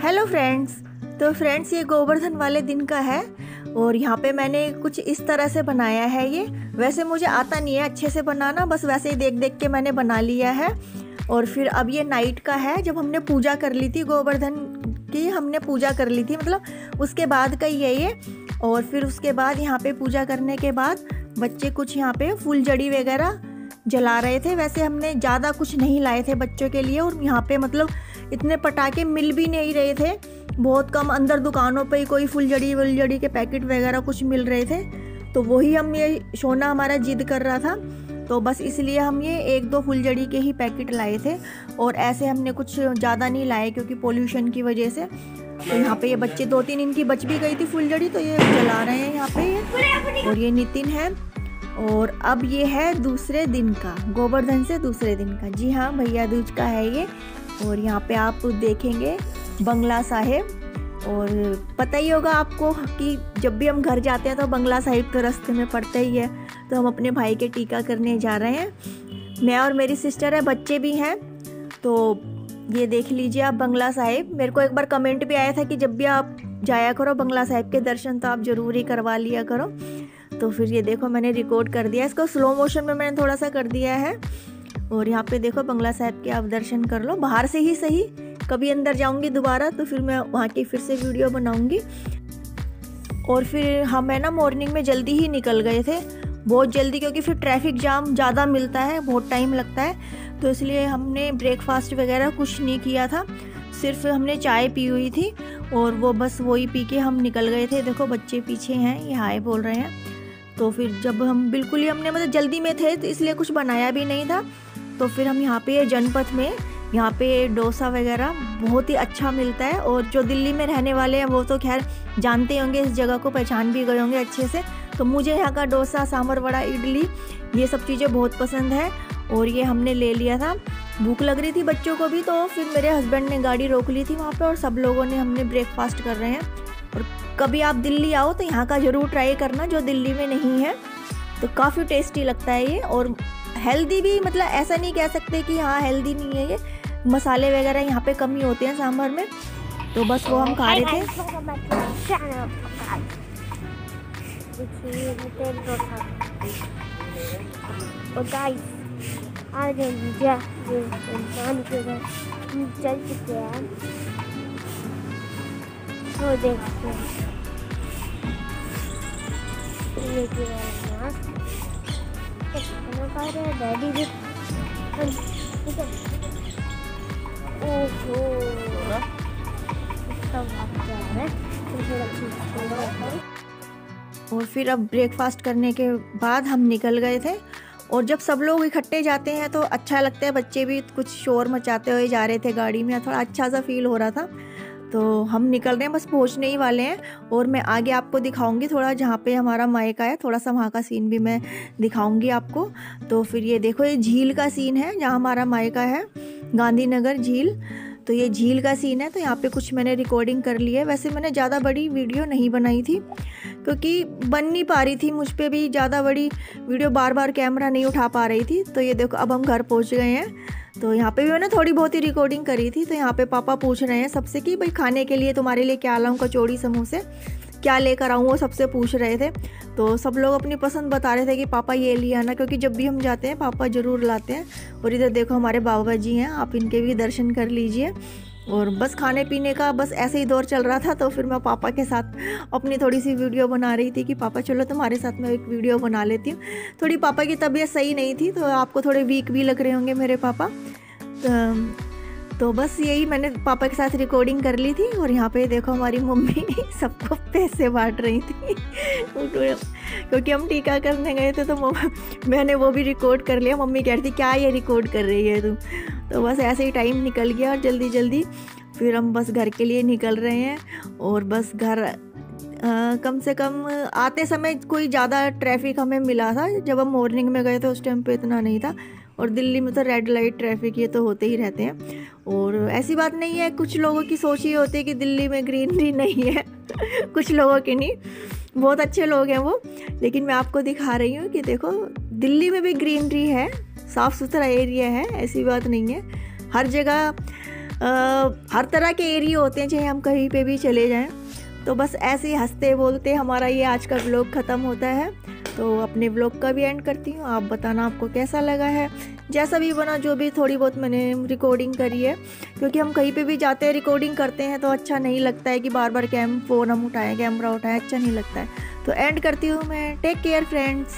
Hello friends. तो friends ये गोवर्धन वाले दिन का है और यहाँ पे मैंने कुछ इस तरह से बनाया है। ये वैसे मुझे आता नहीं है अच्छे से बनाना, बस वैसे ही देख देख के मैंने बना लिया है। और फिर अब ये नाइट का है, जब हमने पूजा कर ली थी गोवर्धन की, हमने पूजा कर ली थी, मतलब उसके बाद का ही है ये। और फिर उसके बाद यहाँ पे पूजा करने के बाद बच्चे कुछ यहाँ पे फुलझड़ी वगैरह जला रहे थे। वैसे हमने ज़्यादा कुछ नहीं लाए थे बच्चों के लिए, और यहाँ पे मतलब इतने पटाखे मिल भी नहीं रहे थे, बहुत कम अंदर दुकानों पे ही कोई फुलझड़ी के पैकेट वगैरह कुछ मिल रहे थे। तो वही हम ये सोना हमारा जिद कर रहा था, तो बस इसलिए हम ये 1-2 फुलझड़ी के ही पैकेट लाए थे। और ऐसे हमने कुछ ज़्यादा नहीं लाए क्योंकि पोल्यूशन की वजह से। तो यहाँ पे ये बच्चे 2-3 इनकी बच भी गई थी फुलझड़ी, तो ये जला रहे हैं यहाँ पे ये। और ये नितिन है। और अब ये है दूसरे दिन का, गोवर्धन से दूसरे दिन का। जी हाँ, भैया दूज का है ये। और यहाँ पे आप देखेंगे बंगला साहिब, और पता ही होगा आपको कि जब भी हम घर जाते हैं तो बंगला साहिब तो रास्ते में पड़ता ही है। तो हम अपने भाई के टीका करने जा रहे हैं, मैं और मेरी सिस्टर है, बच्चे भी हैं। तो ये देख लीजिए आप बंगला साहिब। मेरे को एक बार कमेंट भी आया था कि जब भी आप जाया करो बंगला साहिब के दर्शन तो आप ज़रूर ही करवा लिया करो। तो फिर ये देखो मैंने रिकॉर्ड कर दिया, इसको स्लो मोशन में मैंने थोड़ा सा कर दिया है। और यहाँ पे देखो बंगला साहिब के आप दर्शन कर लो, बाहर से ही सही। कभी अंदर जाऊंगी दोबारा तो फिर मैं वहाँ की फिर से वीडियो बनाऊंगी। और फिर हम है ना मॉर्निंग में जल्दी ही निकल गए थे, बहुत जल्दी, क्योंकि फिर ट्रैफिक जाम ज़्यादा मिलता है, बहुत टाइम लगता है। तो इसलिए हमने ब्रेकफास्ट वगैरह कुछ नहीं किया था, सिर्फ हमने चाय पी हुई थी और वो बस वही पी के हम निकल गए थे। देखो बच्चे पीछे हैं, ये हाय बोल रहे हैं। तो फिर जब हम बिल्कुल ही हमने मतलब जल्दी में थे तो इसलिए कुछ बनाया भी नहीं था। तो फिर हम यहाँ पे जनपथ में, यहाँ पे डोसा वगैरह बहुत ही अच्छा मिलता है। और जो दिल्ली में रहने वाले हैं वो तो खैर जानते होंगे, इस जगह को पहचान भी गए होंगे अच्छे से। तो मुझे यहाँ का डोसा, सांभर वड़ा, इडली, ये सब चीज़ें बहुत पसंद है। और ये हमने ले लिया था, भूख लग रही थी बच्चों को भी, तो फिर मेरे हस्बैंड ने गाड़ी रोक ली थी वहाँ पर, और सब लोगों ने हमने ब्रेकफास्ट कर रहे हैं। और कभी आप दिल्ली आओ तो यहाँ का ज़रूर ट्राई करना, जो दिल्ली में नहीं है। तो काफ़ी टेस्टी लगता है ये, और हेल्दी भी, मतलब ऐसा नहीं कह सकते कि हाँ हेल्दी नहीं है ये। मसाले वगैरह यहाँ पे कम ही होते हैं सांभर में। तो बस वो हम खा रहे थे। चल चुके हैं तो देखते हैं। डैडी भी ठीक है। ओहो और फिर अब ब्रेकफास्ट करने के बाद हम निकल गए थे। और जब सब लोग इकट्ठे जाते हैं तो अच्छा लगता है, बच्चे भी कुछ शोर मचाते हुए जा रहे थे गाड़ी में, थोड़ा अच्छा सा फील हो रहा था। तो हम निकल रहे हैं, बस पहुंचने ही वाले हैं। और मैं आगे आपको दिखाऊंगी थोड़ा, जहाँ पे हमारा मायका है, थोड़ा सा वहाँ का सीन भी मैं दिखाऊंगी आपको। तो फिर ये देखो, ये झील का सीन है जहाँ हमारा मायका है, गांधीनगर झील। तो ये झील का सीन है। तो यहाँ पे कुछ मैंने रिकॉर्डिंग कर ली है। वैसे मैंने ज़्यादा बड़ी वीडियो नहीं बनाई थी क्योंकि बन नहीं पा रही थी, मुझ पे भी ज़्यादा बड़ी वीडियो बार बार कैमरा नहीं उठा पा रही थी। तो ये देखो अब हम घर पहुँच गए हैं। तो यहाँ पे भी मैंने थोड़ी बहुत ही रिकॉर्डिंग करी थी। तो यहाँ पे पापा पूछ रहे हैं सबसे कि भाई खाने के लिए तुम्हारे लिए क्या लाऊं, कचौड़ी समोसे क्या लेकर आऊँ, वो सबसे पूछ रहे थे। तो सब लोग अपनी पसंद बता रहे थे कि पापा ये ले आना, क्योंकि जब भी हम जाते हैं पापा ज़रूर लाते हैं। और इधर देखो हमारे बाबा जी हैं, आप इनके भी दर्शन कर लीजिए। और बस खाने पीने का बस ऐसे ही दौर चल रहा था। तो फिर मैं पापा के साथ अपनी थोड़ी सी वीडियो बना रही थी कि पापा चलो तुम्हारे साथ मैं एक वीडियो बना लेती हूँ। थोड़ी पापा की तबीयत सही नहीं थी, तो आपको थोड़े वीक भी लग रहे होंगे मेरे पापा। तो बस यही मैंने पापा के साथ रिकॉर्डिंग कर ली थी। और यहाँ पे देखो हमारी मम्मी सबको पैसे बांट रही थी क्योंकि हम टीका करने गए थे। तो मैंने वो भी रिकॉर्ड कर लिया। मम्मी कह रही थी क्या ये रिकॉर्ड कर रही है तुम। तो बस ऐसे ही टाइम निकल गया और जल्दी जल्दी फिर हम बस घर के लिए निकल रहे हैं। और बस घर कम से कम आते समय कोई ज़्यादा ट्रैफिक हमें मिला था, जब हम मॉर्निंग में गए थे उस टाइम पे इतना नहीं था। और दिल्ली में तो रेड लाइट ट्रैफिक ये तो होते ही रहते हैं। और ऐसी बात नहीं है, कुछ लोगों की सोच ये होती है कि दिल्ली में ग्रीनरी नहीं है कुछ लोगों की नहीं, बहुत अच्छे लोग हैं वो। लेकिन मैं आपको दिखा रही हूँ कि देखो दिल्ली में भी ग्रीनरी है, साफ़ सुथरा एरिया है, ऐसी बात नहीं है। हर जगह हर तरह के एरिया होते हैं, चाहे हम कहीं पे भी चले जाएं। तो बस ऐसे ही हंसते बोलते हमारा ये आज का व्लॉग ख़त्म होता है। तो अपने व्लॉग का भी एंड करती हूँ। आप बताना आपको कैसा लगा है। जैसा भी बना, जो भी थोड़ी बहुत मैंने रिकॉर्डिंग करी है, क्योंकि हम कहीं पे भी जाते हैं रिकॉर्डिंग करते हैं तो अच्छा नहीं लगता है कि बार बार फ़ोन हम उठाएं, कैमरा उठाएं, अच्छा नहीं लगता है। तो एंड करती हूँ मैं। Take care friends.